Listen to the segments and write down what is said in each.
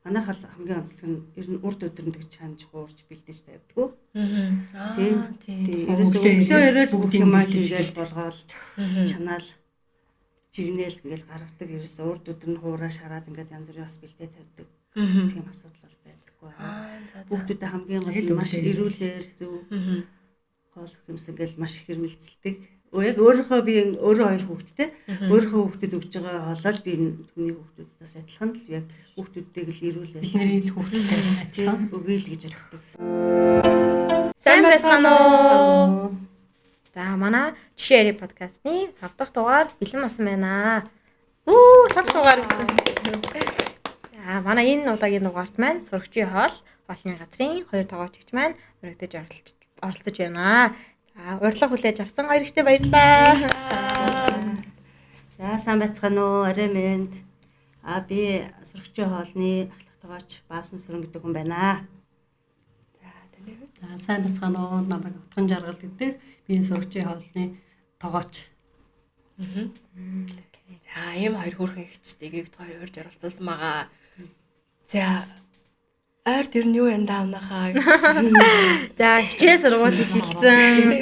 Манайх бол хамгийн онцлог нь ер нь урд өдрөнд гэж чанж хуурж бэлдэж тавьдгүү. Тийм. Ерөөсөө өглөө ирэл бүгд юм хийгээл болгоол чанаал жигнээл гээд гаргадаг. Ерөөсөө урд өдөр нь хуураа шараад ингээд янз бүрийн бас бэлдээ тавьдаг. Тийм асуудал бол байдаггүй. Бүгдүүдээ хамгийн гол нь маш эрүүлэр зөв хоол хүмс ингээл маш их хэрмэлцэлдэг. Яг өөрийнхөө би өөрөө хоёр хүүхэдтэй. Өөрийнхөө хүүхдэд өгж байгаа хоолол би түүний хүүхдүүдээс адилхан л яг хүүхдүүдтэйг л ирүүлээ. Бидний хүүхдтэй адилхан өгөөл гэж боддог. Сайн байцгаана уу? За манай жишээ ярих подкастны 5 дахь дугаар бэлэн болсон байна. 5 дахь дугаар гэсэн. За манай энэ удаагийн дугаарт маань сурагчийн хоолны газрын 2 тоглогчч маань өргөдөж оролцож байна. За урилга хүлээж авсан хоёр ихтэй баярлалаа. За сайн байцгаана уу? Арай мэнд. Би сурагчийн хоолны ахлах тогооч Баасан Сүрэн гэдэг хүн байна. За сайн байцгаана уу? Намайг Утган Жаргал гэдэг би энэ сурагчийн хоолны тогооч. За ийм хоёр хүүхэн ихчдийг бид хоёр урьж оролцуулсан байгаа. За ойр тэр нь юу энэ даамнахаа. За хичээл сургууль эхэлсэн.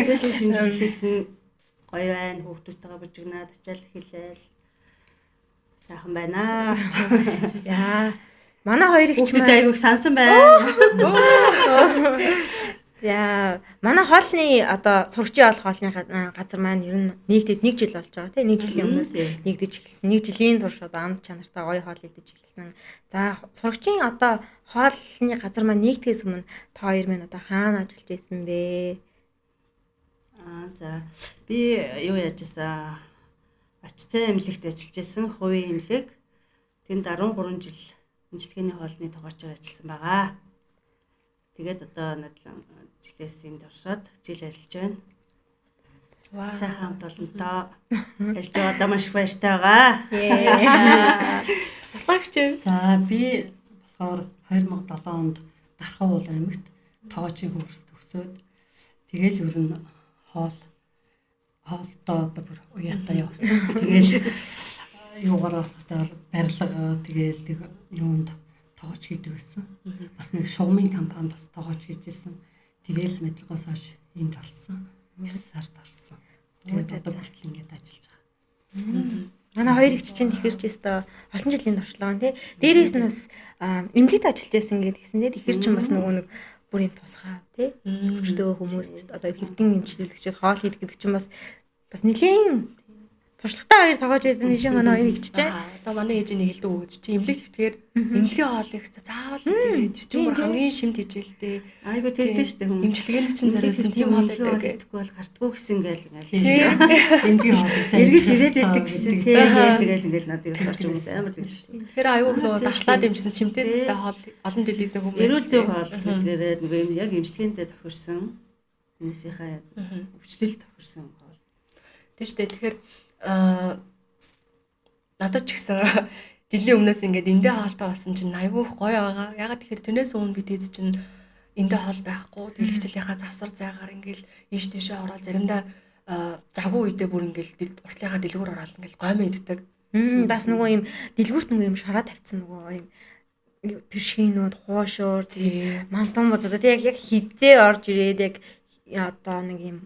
Хийсэн гоё байна. Хүүхдүүдтэйгээ бужигнаад ачаал хэлээл. Сайхан байна. За манай хоёр ихч хүүхдүүд айгуух сансан байна. За манай хоолны одоо сурагчийн хоолны газар маань ер нь нэгдэд 1 жил болж байгаа тийм 1 жилийн өмнөөс нэгдэж эхэлсэн. 1 жилийн турш одоо амт чанартай гоё хоол идэж эхэлсэн. За сурагчийн одоо хоолны газар маань нэгдгээс өмнө та хоёр минь одоо хаана ажиллаж байсан бэ? За би юу яаж байсан? Ачцаа эмнэлэгт ажиллаж байсан. Хувийн эмнэлэг. Тэнд 13 жил эмчилгээний хоолны тогоочоор ажилласан байгаа. Тэгээд одоо жилээс энд оршоод жил ажиллаж байна. Сайхан хамт олонтоо ажиллаж байгаа маш их баяртай байгаа. Батлагч. За би болохоор 2007 онд Дархан уул аймагт тогоочийн курс төгсөөд тэгэл ер нь хоолтой одоо бүр уяатаа явсан. Тэгэл юугаар болохтой барилга тэгэл юунд тогооч хийдэг байсан. Бас нэг шугамын компанид бас тогооч хийжсэн. Тэгээл мэдлэгээс хойш энд орсон. 9 сард орсон. Тэгээд одоо хүртэл ингэж ажиллаж байгаа. Манай хоёр ихч чинь тэгэхэрч өстой олон жилийн туршлага тий. Дээрээс нь бас эмнэлэгт ажиллаж байсан гэдгийгсэн тий. Тэгэхэр чинь бас нөгөө нэг бүр юм тусгай тий. Өвчтөө хүмүүст одоо хэвдэн эмчлэгчид хоол хийдэг гэдэг чинь бас нэлийн туршлагатай хоёр тогоож байсан юм шиг манай хоёр ихч чинь. Одоо манай ээжийн хэлдэг өгч чи эмнэлэг твтгээр эмнэлгийн хоолыг заавал идэрээд чи бүр хамгийн шимт хижээлтэй. Айгу тэгдэж штэ хүмүүс. Эмчилгээнд чинь зориулсан тийм хоол идэхгүй бол гартгүй гэсэн гээл эмнэлгийн хоол сайн эргэж ирээд идэг гэсэн тэгэл ингээл надад орж хүмүүс амар тэгж штэ. Тэгэхээр айгу нөгөө дахлаад эмчсэн шимтээдтэй хоол олон жилээс хүмүүс. Эрүүл зөв хоол гэдгээр нөгөө яг эмчилгээндээ тохирсон хүмүүсийнхаа өвчлөл тохирсон хоол. Тийм штэ. Тэгэхээр надад ч гэсэн жилийн өмнөөс ингээд эндээ хоолтой болсон чинь айгүй гоё байгаа. Ягаад тэгэхээр тэрнээс өмнө бид эд чинь эндээ хоол байхгүй. Тэгэл хичээлийнхаа завсар зайгаар ингээд ийш тийшээ ороод заримдаа завгүй үедээ бүр ингээд уртлынхаа дэлгүүр ороод ингээд гоймоо иддэг. Бас нөгөө юм дэлгүүрт нөгөө юм шараа тавьсан нөгөө юм тэршгийнүүд хуушуур тэгээ мантан бозоо тэг яг хизээ орж ирээд яг одоо нэг юм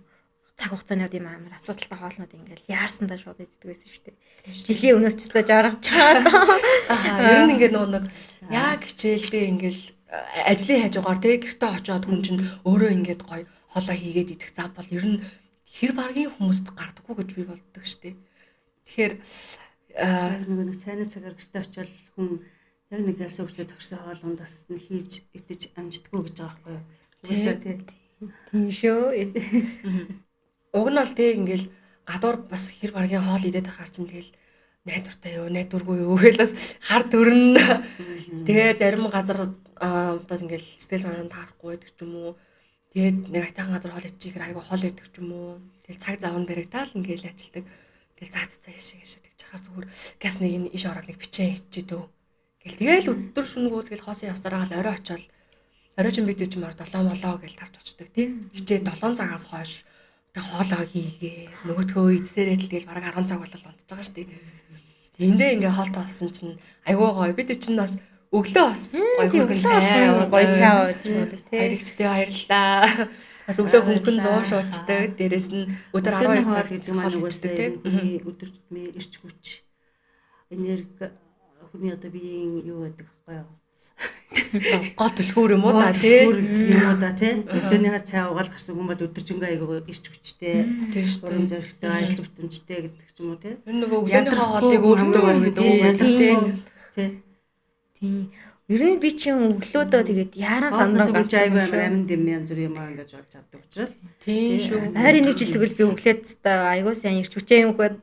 цаг хугацааны юм амар асуудалтай хоолнууд ингээл яарсандаа шууд иддэг байсан шүү дээ. Жилийн өмнөөс ч гэсэн жаргаж чаад. Ер нь ингээд нэг яг хичээлдээ ингээл ажлын хажуугаар тэг гэртээ очиод хүн чинь өөрөө ингээд гоё хоолоо хийгээд идэх зав бол ер нь хэр баргийн хүмүүст гардаггүй гэж би боддог шүү дээ. Тэгэхээр нэг цайны цагаар гэртээ очиод хүн яг нэг ялсан хөлтөд төгсөн хоол ундаас нь хийж идэж амждаггүй гэж байгаа байхгүй юу? Тийм шүү. Уг нь бол тэг ингээл гадуур бас хэр баргийн хоол идэх хаар чинь тэгэл найдвартай юу, найдваргүй юу гэж бас хар төрн. Тэгээ зарим газар одоо ингээл сэтгэл санаанд таарахгүй байдаг ч юм уу. Тэгээд нэг айтайхан газар хоол идчих айгу хоол идэх ч юм уу. Тэгэл цаг зав нь баригдаал ингээл ажилдаг. Тэгэл цаацаа яшаа тэгж хахаар зүгээр газ нэг нь иш ороод нэг бичээ хийчихэд өө. Тэгэл өдөр шүнгүү тэгэл хоосон явсараа л орой очоод орой ч бид ч мөр 7 молоо гэж тарж очдөг тийм. Хичээ 7 цагаас хойш хоолоо хийгээ. Нөгөөдхөө эдсээрээ л тэгэл бараг 10 цаг болол унтж байгаа шүү дээ. Тэндээ ингээ хоол тоолсон чинь айгүй гоё. Бид чинь бас өглөө бас гоё хөргөн цай гоё цай уудаг тий. Хоёрчтэй баярлалаа. Бас өглөө хөнгөн 100 шуучдаг. Дээрэс нь өдөр 12 цаг гэдэг маань хоол угаасаа иддэг тий. өдөр тутмын эрч хүч энерги хүний одоо биеийн юу гэдэг вэ? Гол түлхүүр юм уу та тий. Юм уу да тий. Өдөрнийхөө цай уугаал гарсан хүн бол өдөржингөө айгаа ирч хүчтэй. Тийм шүү дээ. Уран зоригтой, ажил бүтэмжтэй гэдэг ч юм уу тий. Энэ нөгөө өглөөнийхөө хоолыг өөртөө гэдэг үг гэдэг тий. Тий. Тийм. Ер нь би чинь өглөөдөө тэгээд яаран сандраа гарч айгаа амин дэм янз бүр юм аа ингэж болж чаддаг учраас тийм шүү. Хайрын нэг жил тэгвэл би өглөөд айгуу сайн ирч хүчээ юм хөөд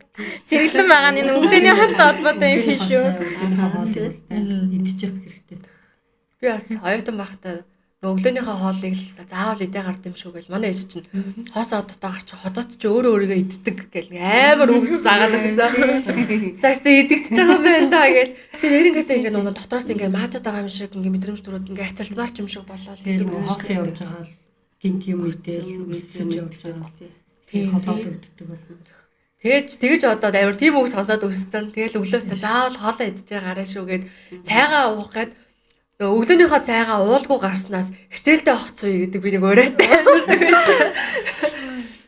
сэргэлэн байгаа нь өглөөний хоолтой холбоотой юм шиг шүү. Идчих хэрэгтэй. Би бас оюутан байхдаа өглөөнийхөө хоолыг л заавал идэ гард юм шүү гэл манай ээж чинь хоосоо одтой гарч ходоод ч өөрөө өөрийгөө иддэг гэл амар үг заагаад өгсөн. Сааштай идэгдэж байгаа юм байна да гэл. Тэгээ нэрнгээсээ ингээд нөгөө дотроос ингээд маажаад байгаа юм шиг ингээд мэдрэмж төрөөд ингээд атилмаарч юм шиг болоод тэгээд хоолтой явж байгаа л гинт юм идэл үсэж явж байгаа л тийм ходоод өгдөг болсон. Тэгэж одоо амар тийм үг сонсоод өссөн. Тэгэл өглөөсөө заавал хоолоо идэж байгаа гараа шүү гэд цайгаа уух гээд өглөөнийхөө цайгаа уулгүй гарснаас хичээлдээ огцсон гэдэг би нэг өөрөө тайлбардаг.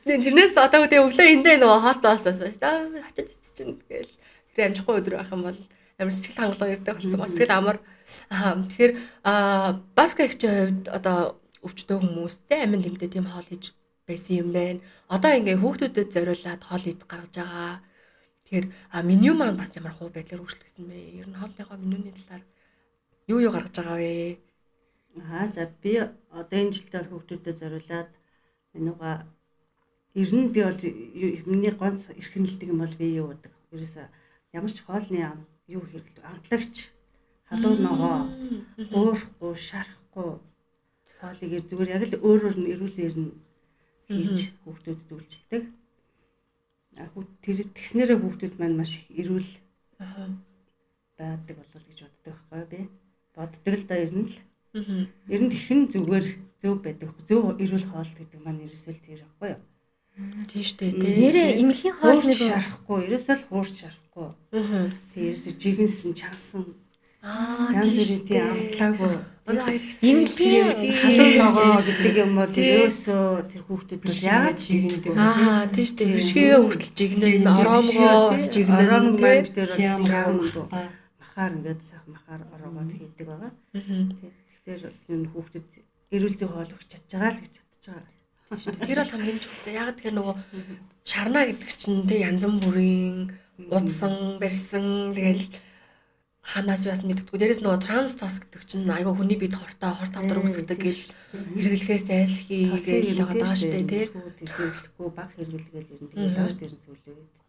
Тэрнээс одоо тэгээ өглөө эндээ нөгөө хоолтоосоос очиж идчихэн гээл. Тэр амжихгүй өдөр байх юм бол амар сэтгэл хангалуун ирдэг болсон. Сэтгэл амар. Тэгэхээр баска ихчийн хувьд одоо өвчтөө хүмүүстэй амин тэмдэг тийм хоол хийж байсан юм байна. Одоо ингээ хүүхдүүдэд зориулаад хоол идэх гаргаж байгаа. Тэгэхээр меню маань бас ямар хуу байдлаар өөрчлөгдсөн бэ? Ер нь хоолныхоо менюний талаар юу гаргаж байгаа вэ? За би одоо энэ жилдээ хүүхдүүдэд зориулаад менюга ер нь би бол миний гонц эрхнэлдэг юм бол би юу гэдэг. Ерөөсө ямар ч хоолны юу хэрэглэв. Амтлагч халуун ногоо уурахгүй, шарахгүй хоолыг зүгээр яг л өөрөөр нь эрүүлэр нь хийж хүүхдүүдэд үйлчилдэг. Тэр тэгснээрээ хүүхдүүд маань маш их эрүүл байдаг болов гэж боддог байхгүй би. Боддог л да ер нь л. Ер нь тэхэн зүгээр зөв байдаг. Зөв эрүүл хоол гэдэг маань ерөөсөө л тэр байхгүй юу? Тийм шүү дээ. Нэрээ эмнэлгийн хоол нэг шарахгүй, ерөөсөө л хуурч шарахгүй. Тэгээ ерөөсөө жигэнсэн, чансан. Янз бүрийн тийм амтлаагүй. Манай хоёр эмнэлгийн халуун ногоо гэдэг юм бол ерөөсөө тэр хүүхдүүд бол яагаад жигнэдэг вэ? Тийм шүү дээ. Бишгээ хүртэл жигнэн, ороомгоо жигнэн. Ороомг маань бид тэр махаар ингээд сайхан махаар ороогоод хийдэг байгаа. Тэгэхээр энэ хүүхдэд эрүүл зүй хоол өгч чадж байгаа л гэж бодож байгаа. Тэр бол хамгийн чухал. Яг тэр нөгөө шарна гэдэг чинь тэг янз бүрийн удсан, барьсан тэгэл ханаас бас мэддэггүй. Дээрээс нөгөө транс тос гэдэг чинь айгаа хүний бид хортой хор тавдар үүсгдэг гэл хэрэглэхээс айлсхий гэж байгаа шүү дээ тий. Хэрэглэхгүй баг хэрэглэгээл ер нь тэгээд доош дээр нь сүлээд.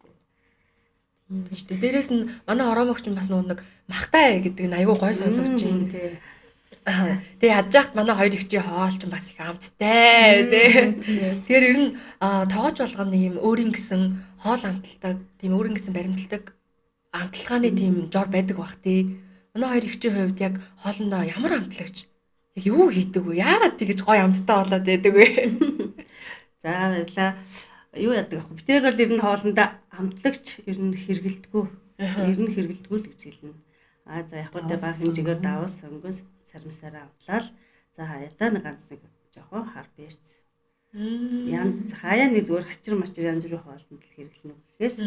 Тийм шүү дээ. Дээрээс нь манай ороомогч бас нэг махтай гэдэг нь айгаа гой сонсогч юм тий. Тэгээ ядж яхад манай хоёр ихчийн хоол ч бас их амттай тий. Тэгэхээр ер нь тоогооч болгоно юм өөрийн гэсэн хоол амталдаг, тийм өөрийн гэсэн баримталдаг амтлагааны тийм жор байдаг бах тий. Манай хоёр ихчийн хувьд яг хоолндоо ямар амтлагч яг юу хийдэг вэ? Яагаад тэгэж гой амттай болоод байдаг вэ? За баярлаа. Юу яадаг вэ? Бид нар бол ер нь хоолндоо амтлагч ер нь хэрэгэлдэггүй. Ер нь хэрэгэлдэггүй л гэж хэлнэ. За яг гоо баг хэмжээгээр даваас сонгоос сармсараа авлаа. За хаяатаа нэг ганц нэг жоохон хар бэрц. Янз хаяа нэг зүгээр хачир мачир янз бүрийн хоолнд л хэрэглэнэ гэхээс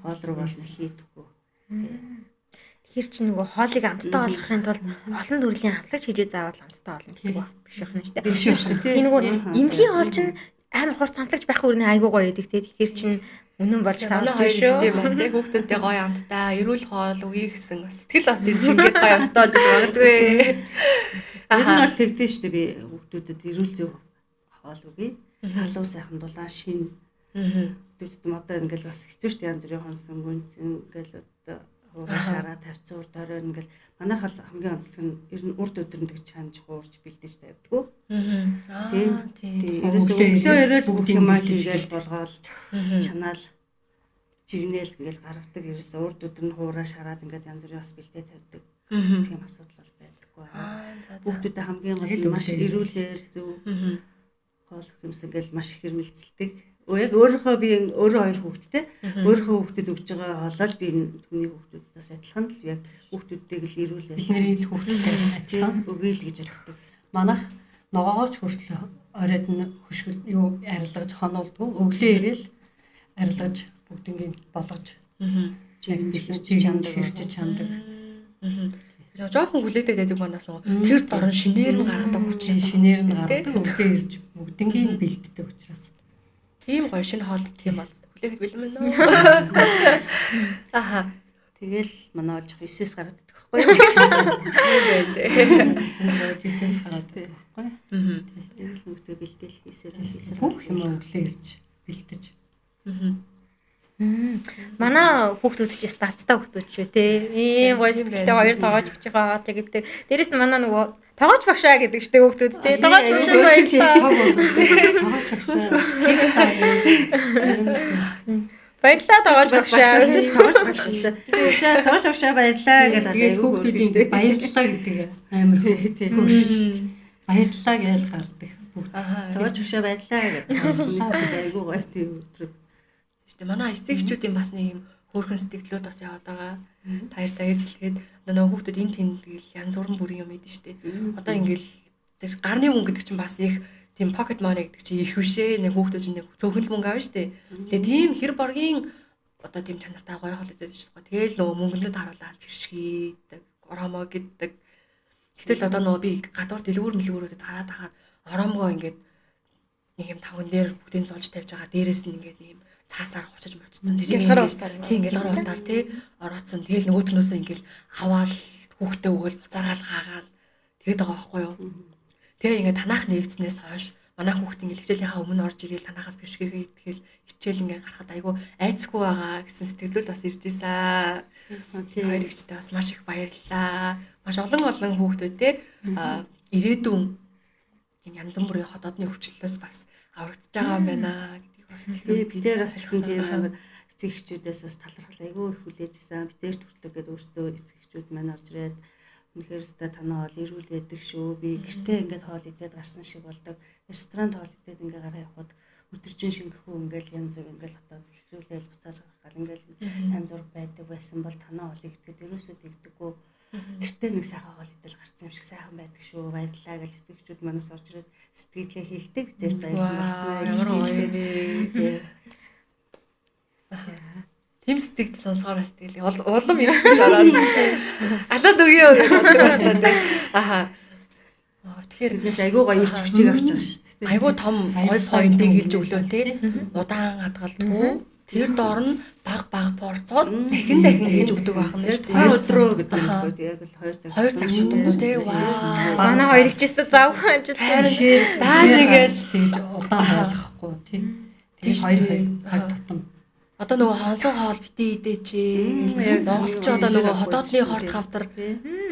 хоол руу бол хийдэггүй. Тэгэхээр чи нөгөө хоолыг амттай болгохын тулд олон төрлийн амтлагч хийж заавал амттай болно гэсэн үг биш байх нь шүү дээ. Биш шүү дээ. Тийм нөгөө эмнэлгийн хоол чинь амар хурц амтлагч байх үрнэ айгуу гоё гэдэг тий. Тэгэхээр чин үнэн болж тавж шүү. Тийм бас тий хүүхдүүдтэй гоё амттай, эрүүл хоол өгье гэсэн сэтгэл бас тийм шингээд гоё амттай болж магадгүй. Энэ бол тэгдэж шүү дээ би хүүхдүүдэд эрүүл зөв хоол өгье. Халуун сайхан дулаан шин. Хүүхдүүд одоо ингээл бас хэцүү шүү дээ янз бүрийн хонсон гүнзэн ингээл одоо хуурашаараа тавьцсан урд орой ингээл манайх бол хамгийн онцлог нь ер нь урд өдрөмдөг чанж хуурж бэлдэж тавьдгүү. Тийм. Ерөөсөө өглөө өрөөл бүх юмаа хийгээл болгоол чанаал жигнээл ингээл гаргадаг. Ерөөсөө урд өдөр нь хуураа шараад ингээд янз бүрийн бас бэлдээ тавьдаг. Тийм асуудал бол байдаггүй. Хүүхдүүдэд хамгийн гол нь маш эрүүлэр зөв хоол өгөх юмсан ингээл маш их хэрмэлцэлдэг. яг өөрийнхөө би өөрөө хоёр хүүхэдтэй. Өөрийнхөө хүүхдэд өгж байгаа хоолол би түүний хүүхдүүдээс адилхан л яг хүүхдүүдтэйг л ирүүлээ. Бидний хүүхдтэй адилхан өгье л гэж боддог. Манайх ногоогооч хүртэл оройд нь хөшгөл юу арилгаж хонолдгоо өглөө ирээл арилгаж бүгднийг болгож хэрчиж чандаг. Тэгээ жоохон хүлээдэг байдаг манаас нөгөө тэр дорн шинээр нь гаргадаг учраас шинээр нь гаргадаг өглөө ирж бүгднийг бэлддэг учраас тийм гоё шинэ хоолт тийм бол хүлээхэд бэлэн байна уу. Аха. Тэгэл манай олж 9-с гаргадаг байхгүй юу? Тэсээс гаргадаг байхгүй юу? Тэгэл нүгтээ бэлдээл хийсээр бүх юм өглөө ирж бэлдэж. Манай хүүхдүүд ч статтай хүүхдүүд шүү те. Ийм гоё сэтгэлтэй хоёр тоогооч өгч байгаа тэгээд дээрэс нь манай нөгөө тоогооч багшаа гэдэг штэ хүүхдүүд те. Тоогооч багшаа баярлалаа. Тоогооч багшаа. Баярлалаа тоогооч багшаа. Тоогооч багшаа. Тоогооч багшаа баярлалаа гэдэг хүүхдүүд баярлалаа гэдэг амар хөөрхөж. Баярлалаа гэж гардаг. Тоогооч багшаа баярлалаа гэдэг. Айгуу гоё тийм өдрөд. Гэтэ манай эцэг эхчүүдийн бас нэг юм хөөрхөн сэтгэлүүд бас яваад байгаа. Таяр таягж л тэгээд нөгөө хүүхдүүд энэ тэнд тэгэл янз бүрэн бүрийн юм идэв штэ. Одоо ингээл тэр гарны мөнгө гэдэг чинь бас их тийм pocket money гэдэг чинь их бишээ. Нэг хүүхдүүд чинь нэг цөөхөл мөнгө авна штэ. Тэгээд тийм хэр боргийн одоо тийм чанартай гоё хоол идэж штэ. Тэгэл нөгөө мөнгөндөө харуулаад бэршгийдэг, оромоо гэдэг. Гэтэл одоо нөгөө би гадуур дэлгүүрүүдэд хараад тахаар оромгоо ингээд нэг юм тавган дээр бүгдийг золж тавьж байгаа. Дээрээс нь ингээд ийм цаасаар хувцаж мовцсон. Тэгэл гар болтаар. Тийм гэл гар болтаар тий ороодсон. Тэгэл нөгөөтнөөсөө ингээл аваал хүүхдээ өгөөл буцаагаал хаагаал тэгээд байгаа байхгүй юу. Тэгээ ингээд танах нэгдснээс хойш манай хүүхд ингээл хичээлийнхаа өмнө орж ирээл танахаас бишгээгээ итгэл хичээл ингээд гарахад айгүй айцгүй байгаа гэсэн сэтгэлүүд бас ирж ийсэн. Хоёр ихтэй бас маш их баярлалаа. Маш олон хүүхдүүд тий ирээдүйн тийм янз бүрийн хотоодны хөвчлөлөөс бас аврагдж байгаа юм байна. Битээр бас гэсэн тийм амар эцэг эхчүүдээс бас талархал айгүй их хүлээжсэн. Битээр төртлөг гэдэг өөртөө эцэг эхчүүд маань орж ирээд үнэхээр өстой танаа хоол ирүүлээдэг шүү. Би гэртээ ингээд хоол идээд гарсан шиг болдог. Ресторанд хоол идээд ингээ гараа явахад өдөржин шингэхүү ингээл янз бүр ингээл хотоод ихрүүлээл буцааж гаргахаар ингээл янз бүр байдаг байсан бол танаа хоолыг идэхэд ерөөсөө тэгдэггүй. Гэртээ нэг сайхан хоол идэл гарсан юм шиг сайхан байдаг шүү. Баярлалаа гэж эцэг эхчүүд манаас орж ирээд сэтгэлээ хэлдэг. Битээр байсан болцсноо ямар гоё бэ. Тэм сэтгэл сонсгоор сэтгэл улам ирж гэж ороод. Алаад өгөө гэж боддог байна. Аха. Тэгэхээрээс айгүй гоё ирж хүчийг авч байгаа шүү дээ. Айгүй том гоё поинтыг хэлж өглөө те. Удаан хадгалдаггүй. Тэр доор нь баг порцоор дахин хийж өгдөг байх нь шүү дээ. Өдрөө гэдэг нь яг л 2 цаг. 2 цаг шүтэн тий. Вау. Манай хоёр их чист зав ажил дааж игээл удаан болохгүй тий. Тэр 2 цаг тутам. Одоо нөгөө хонсон хоол битээ идээч. Монголч одоо нөгөө хотоодны хорт хавдар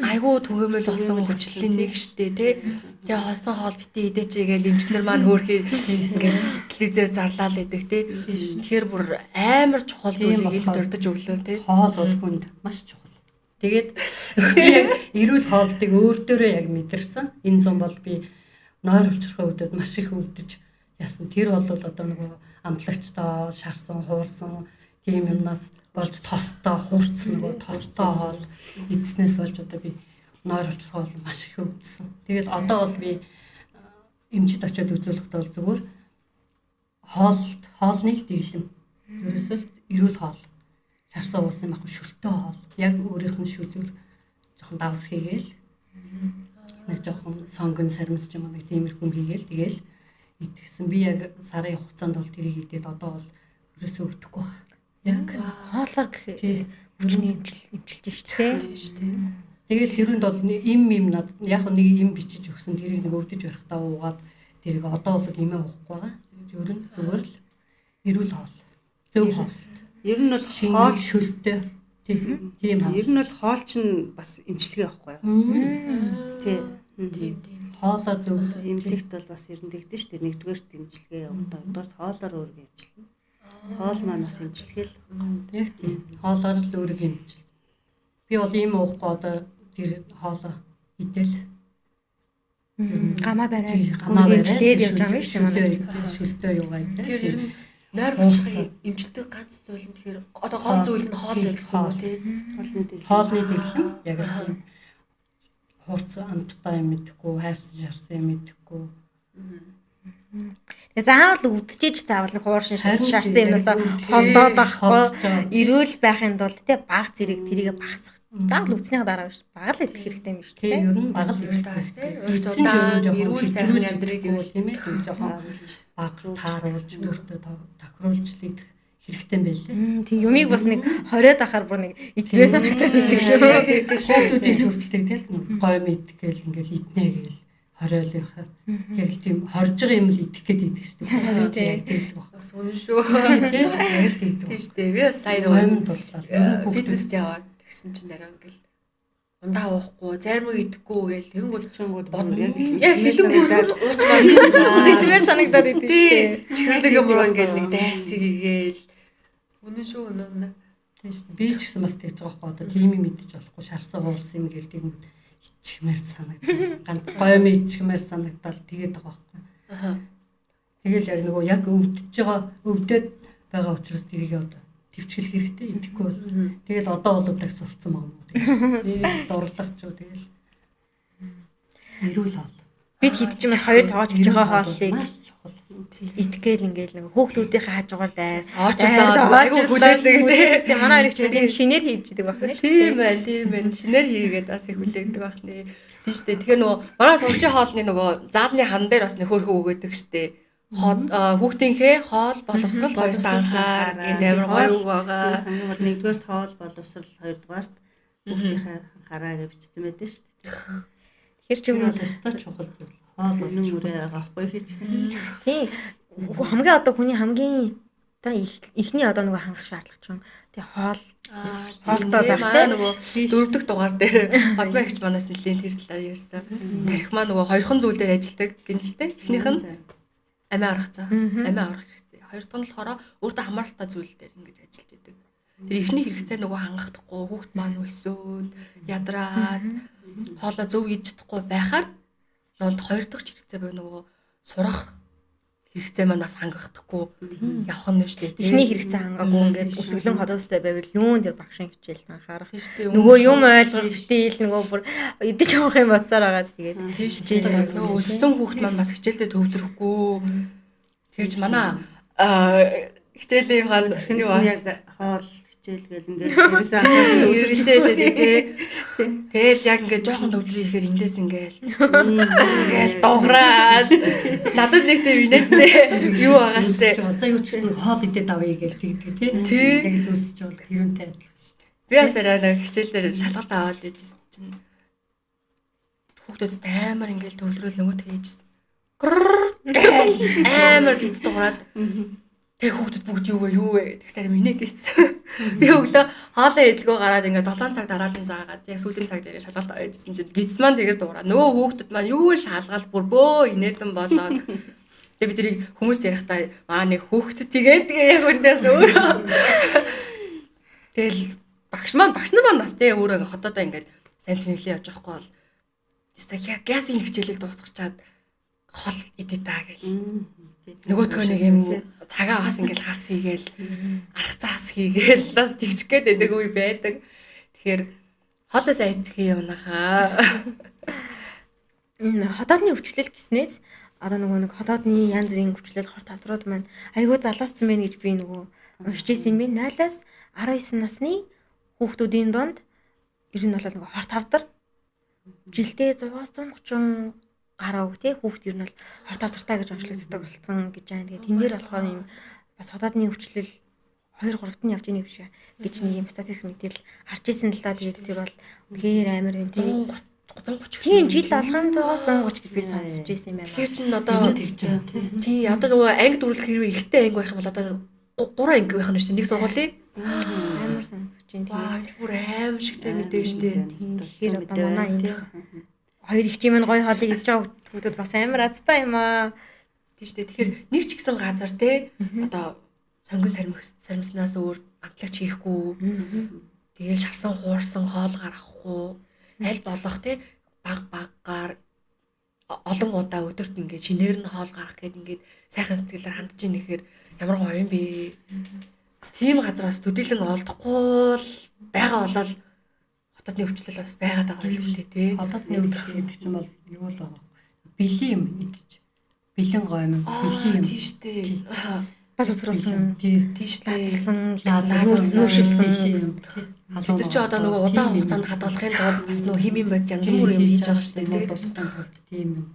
айгүй түгээмэл болсон хүчлийн нэг штэ тий. Тэгээ хонсон хоол битээ идээч гээл эмчнэр маань хөөрхий ингээд телевизээр зарлаад идэг тий. Тэгэхээр бүр амар чухал зүйлийг илт урдж өглөө тий. Хоол бол хүнд маш чухал. Тэгээд би яг эрүүл хоолтыг өөр дөрөө яг мэдэрсэн. Энэ зам бол би нойр улчрахын үедээ маш их өвдөж яасан. Тэр бол одоо нөгөө амтлагчтай шарсан, хуурсан тийм юмнаас болж тостой, хурцсан нөгөө тостой хоол идснээс болж одоо би нойр улчрах бол маш их өвдсөн. Тэгэл одоо бол би эмчид очиод үзүүлэхдээ бол зүгээр хоолны л дэглэм. Ерөөсөө эрүүл хоол. Шарсан уусан байхгүй шүлтэй хоол. Яг өөрийнх нь шүлээр жоохон давс хийгээл. Нэг жоохон сонгон сармс ч юм уу нэг тиймэрхүү хийгээл тэгээл идсэн. Би яг сарын хугацаанд бол тэрийг идээд одоо бол ерөөсөө өвдөхгүй байна. Яг хоолоор гэхээ бүжний эмчилж штэ. Тэгэл тэрүүнд бол им над яг нэг им бичиж өгсөн тэрийг нэг өвдөж барихтаа уугаад тэрийг одоо бол имээ уухгүй байгаа. Ер нь зүгээр л эрүүл хоол. Зөв хоол. Ер нь бол хоол шүлтэй. Тийм. Ер нь бол хоол чинь бас эмчилгээ байхгүй юу? Тийм. Хоолоо зөв эмнэлэгт бол бас ер нь тэгдэж штэ. Нэгдүгээрт эмчилгээ явагдаа. Хоёрдугаар хоолоор өөргөө эмчилнэ. Хоол маань бас эмчилгээл. Яг тийм. Хоолоор л өөргөө эмчил. Би бол ийм уухгүй одоо тэр хоолоо идэл. Гамаа барай. Гамаа барай. Эмчилээд явж байгаа юм шүү дээ. Шүлтэй юу гай. Тэгэхээр ер нь Нойр булчирхай эмчилдэг ганц зүйл нь тэгэхээр одоо гол зүйл нь хоол байх гэсэн үг тий. Хоолны дэглэм яг л хурц амттай юм мэдэхгүй, хайрсан шарсан юм мэдэхгүй. Тэгээ заавал үдчихэж заавал нэг хууршин шарсан юмнасаа холдоод байхгүй. Ирүүл байхын тулд тий баг зэрэг тэрийг багасгах. Заавал үдснийхаа дараа биш. Баг л идэх хэрэгтэй юм шүү дээ. Тий, ер нь баг л идэх тий. Ирүүл сайхан амьдрыг гэвэл тийм ээ, жоохон баг тааруулж өөртөө тохируулж л идэх хэрэгтэй юм байлээ. Тийм юмыг бас нэг 20-д ахаар бүр нэг итгэвээ санагдаад идэх шүү. Хүүхдүүдийн хүртэлтэй тэл гой мэд гээл ингээл иднэ гээл 20 байхаа. Яг л тийм хорж байгаа юм л идэх гээд идэх шүү дээ. Яг тийм баг. бас үнэн шүү. Тийм яг л тийм. Тийм шүү дээ. Би бас сая гоймд дурлаа. фитнест яваад тэгсэн чинь дараа ингээл ундаа уухгүй, зарим үг идэхгүй гээл тэгэнгүүт чингүүд яг хэлэнгүүт уучмаас юм да. Итгэвээ санагдаад идэх шүү. Тийм. Чихрдэг юм уу ингээл нэг дайрсыг игээл үнэн шүү үнэн. Тийм шүү. Би ч гэсэн бас тэгж байгаа байхгүй. Одоо тийм юм идэж болохгүй шарсан хуурсан юм гээл тийм ичгмээр санагдал. Ганц гойм ичгмээр санагдал тэгээд байгаа байхгүй. Аха. Тэгэл яг нөгөө яг өвдөж байгаа өвдөд байгаа учраас тэрийг одоо төвчгөл хэрэгтэй идэхгүй бол. Тэгэл одоо бол удаа сурцсан юм уу. Тэгэл дурлах ч юу тэгэл. Эрүүл хоол. Бид хэд ч юм бас хоёр тоож хийж байгаа хооллыг маш чухал. итгэл ингээл нэг хүүхдүүдийнхээ хажуугаар дайр Очрлоо айгу хүлээдэг тийм манай хоёрч бид шинээр хийж идэг байна тийм байна шинээр хийгээд бас их хүлээдэг байна тийм шүү дээ тэгэхээр нөгөө манай сургуулийн хоолны нөгөө заалны хан дээр бас нөхөрхөө өгööдөг шүү дээ хүүхдийнхээ хоол боловсрал хоёр данхаар гэдэг амар гоё үг байгаа нэгдүгээр хоол боловсрал хоёрдугаарт хүүхдийнхээ хараа гэж бичсэн байдаг шүү дээ тэр ч юм бол өстой чухал зүйл. Хоол бол үрээ байгаа байхгүй хийж. Тийм. Хамгийн одоо хүний хамгийн та ихний одоо нөгөө хангах шаардлага чинь тий хоолтой байх тий нөгөө дөрөвдөг дугаар дээр одмагч манаас нэлийн тэр талаар ярьсан. Тарих маа нөгөө хоёрхан зүйл дээр ажилладаг гинэлтэй. Эхнийх нь амиа аврах цаа. Амиа аврах хэрэгцээ. Хоёр дахь нь болохоор өөртөө хамааралтай зүйл дээр ингэж ажиллаж идэг. Тэр эхний хэрэгцээ нөгөө хангахдахгүй хүүхд маань өсөөд ядраад хоолоо зөв хийж чадахгүй байхаар нуунд хоёр дахь хэрэгцээ буюу нөгөө сурах хэрэгцээ маань бас хангахдахгүй явах нь шүү дээ. Эхний хэрэгцээ хангаагүй ингээд өсөглөн ходоостой байвал юун дээр багшин хичээл анхаарах. Тийм шүү дээ. Нөгөө юм ойлгох стил нөгөө бүр идэж явах юм боцоор байгаа тэгээд тийм шүү дээ. Нөгөө өссөн хүүхд маань бас хичээлдээ төвлөрөхгүй. Тэгэрч манай хичээлийн хаан юу бас хоол хичээл гэл ингээд ерөөсөө ерөнхийдөө тий. Тэгэл яг ингээд жоохон төвлөрөө ихээр эндээс ингээд дуураад надад нэг тийм инээдтэй юу байгаа штэ. За юу ч гэсэн хоол идээд авъя гэж тэгдэг тий. Яг л үсч бол хэрүүнтэй адилхан шүү дээ. Би бас арай нэг хичээлээр шалгалт аваад ижсэн чинь хүүхдүүд амар ингээд төвлөрөөл нөгөөтэй ээжсэн. Амар хит дуураад тэг хүүхдүүд бүгд юу вэ тэгсээр минь гээсэн. Би өглөө хоолоо идэлгөө гараад ингээд 7 цаг дараалан заагаад яг сүүлийн цаг дээр шалгалт аваад ижсэн чинь гидс маань тэгэр дуураа. Нөгөө хүүхдүүд маань юу шалгалт бүр бөө инээдэн болоод тэг бид тэрийг хүмүүс ярихдаа манай нэг хүүхд тэгээд яг үндээс өөрөө тэгэл багш нар бас тэг өөрөө хотоодоо ингээд сайн цэнгэлээ явж байхгүй бол яг гясын хичээлийг дуусгачаад хол идэ таа гэл. Нөгөөдгөө нэг юм цагаа бас ингээл харс хийгээл арах цаас хийгээл бас тэгчих гээд байдаг үе байдаг. Тэгэхээр хоолоо сайн идэх юм нахаа. Хотоодны өвчлөл гэснээс одоо нөгөө нэг хотоодны янз бүрийн өвчлөл хор тавдрууд маань айгүй залууссан байх гэж би нөгөө уншиж ирсэн юм би 0-аас 19 насны хүүхдүүдийн донд ер нь бол нөгөө хор тавдар жилдээ 100-аас 130 гараа үг тий хүүхд ер нь бол хор тавдартай гэж онцлогддог болсон гэж байна. Тэгээд тэн дээр болохоор юм бас хотоодны өвчлөл 2-3-т нь явж ийнэ биш гэж нэг юм статистик мэдээлэл харж ирсэн л да. Тэгээд тэр бол үнээр амар юм тий 30 тийм жил алган 130 гэж би сонсч ирсэн юм байна. Тэгэхээр чин одоо тэгж байгаа тий одоо нөгөө анги дүрлэх хэрвээ ихтэй анги байх юм бол одоо 3 анги байх нь шүү дээ. Нэг сургуулийн амар сонсож байна. Ваа бүр аим шигтэй мэдээ шүү дээ. Тэгэхээр одоо манай энэ хоёр их чимэн гоё хоолыг идж байгаа хүүхдүүд бас амар азтай юм аа. Тийм шүү дээ. Тэгэхээр нэг ч ихсэн газар те одоо сонгон сармиснаас өөр амтлагч хийхгүй. Тэгээл шарсан хуурсан хоол гаргахгүй. Аль болох те баг баггаар олон удаа өдөрт ингээд шинээр нь хоол гарах гээд ингээд сайхан сэтгэлээр хандж ийн гэхээр ямар гоё юм бэ. Бас тийм газар бас төдийлөн олдохгүй л байгаа болол хотодны өвчлөл бас байгаад байгаа юм лээ тий. Хотодны өвчлөл гэдэг чинь бол юу л байгаа. Бэлэн юм идэж. Бэлэн гоё юм. Бэлэн юм. Тийм штэ. Боловсруулсан. Тийм Татсан, нүүшилсэн юм. Бид нар чи одоо нөгөө удаан хугацаанд хадгалахын тулд бас нөгөө химийн бод янз бүр юм хийж байгаа штэ тий. Тийм юм.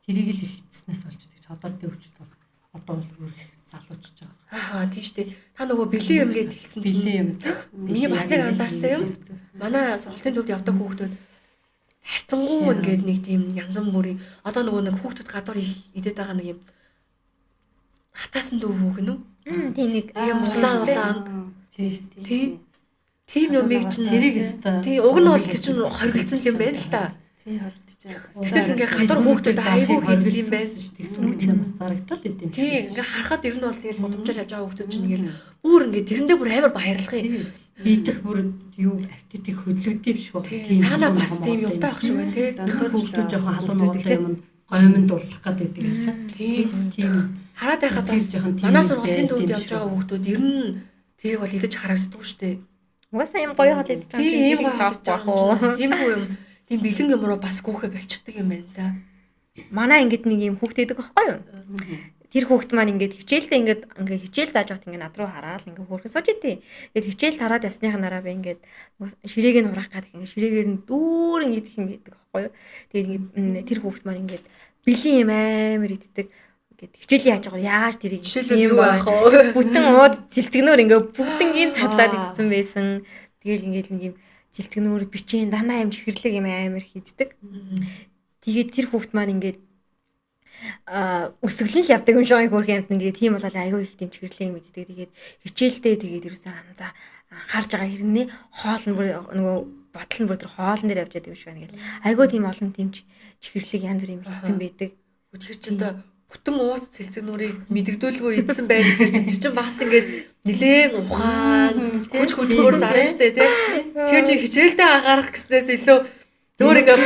Тэрийг л их эцснээс болж тийч хотодны өвчлөл одоо бол бүр их залуучж байгаа. Тийм штэ. Та нөгөө бэлэн юм гээд хэлсэн чинь Бэлэн юм. миний бас нэг анзаарсан юм. Манай сургалтын төвд явдаг хүүхдүүд харцангуй ингээд нэг тийм янз бүрийн одоо нөгөө нэг хүүхдүүд гадуур идээд байгаа нэг юм хатаасан дүү гэнэ үү? Тийм нэг юм улаан. Тийм юмыг чинь тэрийг өстой. тий уг нь бол тэр чинь хоригдсан юм байна л та. Тий хоригдож байгаа. Гэтэл ингээ гадуур хүүхдүүд айгүй хийдэг юм байна. Тэгсэн үг тийм бас зарагдтал идэв. Тий ингээ харахад ер нь бол тэгэл гудамжаар явж байгаа хүүхдүүд чинь ингээл бүр ингээ тэрэндээ бүр амар баярлах юм. Идэх бүр юу аппетитийг хөдөлгдөв шүү. Цаанаа бас тийм юмтай ах шиг байна тий. Хүүхдүүд жоохон халуун уулаа юм гомн дурлах гэдэг юмсан. Тийм. Хараад байхад бас манай сургалтын төвд явж байгаа хүүхдүүд ер нь тэрийг бол идэж харагддаг шүү дээ. Угаасаа юм гоё хоол идэж байгаа тийм ийм гоё хоол байгаа. Тийм үү юм. Тийм бэлэн юм руу бас гүөхэ болчихдаг юм байна та. Манай ангид нэг юм хүүхд идэг байхгүй юу? Тэр хүүхд маань ингээд хичээлдээ ингээд хичээл зааж байхад ингээд над руу хараад ингээд хөөрхөн сууж идэв. Тэгээд хичээл тараад явсныхаа нараа би ингээд ширээг нь хураах гэдэг ингээд ширээгээр нь дүүрэн идэх юм гэдэг байхгүй юу? Тэгээд тэр хүүхд маань ингээд бэлэн юм амар иддэг. Ингээд хичээлийн яаж байгаа яаж тэрийг юм байх вэ? Бүтэн ууд цэлцгнөр ингээд бүгднгийн цадлаад идсэн байсан. Тэгэл ингээд нэг юм цэлцгнөр бичэн данаа юм чихэрлэг юм амар хийддэг. Тэгээд тэр хүүхд маань ингээд өсөглөн л явдаг юм шиг хөөрхөн амт ингээд тийм болол айгүй их тийм чихэрлэг юм иддэг. Тэгээд хичээлдээ тэгээд ерөөсөө анзаа харж байгаа хэрнээ хоол нь бүр нөгөө бодол нь бүр тэр хоолн дээр явж байдаг юм шиг байна гэл. Айгүй тийм олон тийм чихэрлэг янз бүр юм хийсэн байдаг. Тэр чинь одоо бүтэн уус цэлцгнүүрийг мэдэгдүүлгүй идсэн байх гэхээр чинь тэр чинь бас ингээд нилээн ухаан хүч хөдөлгөөр зарна штэ тий. Тэгэхээр чи хичээлдээ анхаарах гэснээс илүү зөөр ингээд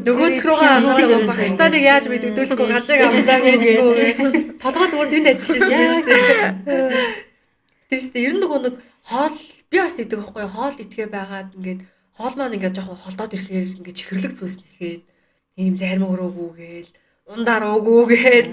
нөгөөдх рүүгээ анхаарах багштаа нэг яаж мэдэгдүүлэхгүй гажиг амдаа хийжгүй. Толгой зүгээр тэнд ажиллаж байсан юм штэ. Тэр штэ ер нь нөгөө нэг хоол би бас идэг байхгүй хоол итгээ байгаад ингээд хоол маань ингээд жоохон холдоод ирэхээр ингээд чихэрлэг зүйлс нэхэд ийм зарим өрөөгүү гээл ундаар уугүйгээд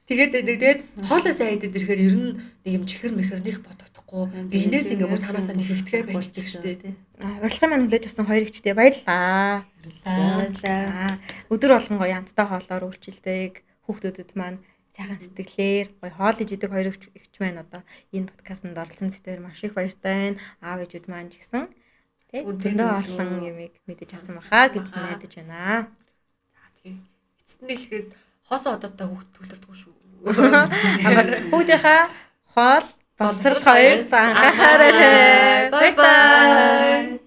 тэгээд хоолоо сайн идээд ирэхээр ер нь нэг юм чихэр мэхэр нэх бодогдохгүй биенээс ингээ бүр цаанаасаа нэг ихтгэе байждаг штэ. Урилгын маань хүлээж авсан хоёр ихчтэй баярлалаа. Баярлалаа. Өдөр болгон гоё янзтай хоолоор үйлчилдэг хүүхдүүдэд маань сайхан сэтгэлээр гоё хоол иж идэг хоёр ихч маань одоо энэ подкастт оролцсон битээр маш их баяртай байна. Аав ээжүүд маань ч гэсэн зөндөө олон юмыг мэдэж авсан баха гэж найдаж байна. Эцэстэн хэлэхэд хоосоо одоотой хүүхд төлөрдгөө шүү. Бас хүүхдийнхаа хоол боловсрол хоёр анхаарай. Бай бай.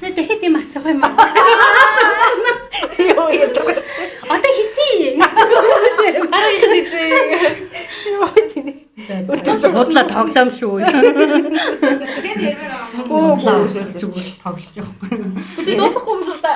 За дахиад юм асуух юм аа. Йоо яадаг. Одоо хийцээ. Бодлоо тоглоом шүү. Тэгээд ярмаар. Оо зүгээр тоглож явахгүй. Үгүй дуусахгүй юм шиг та.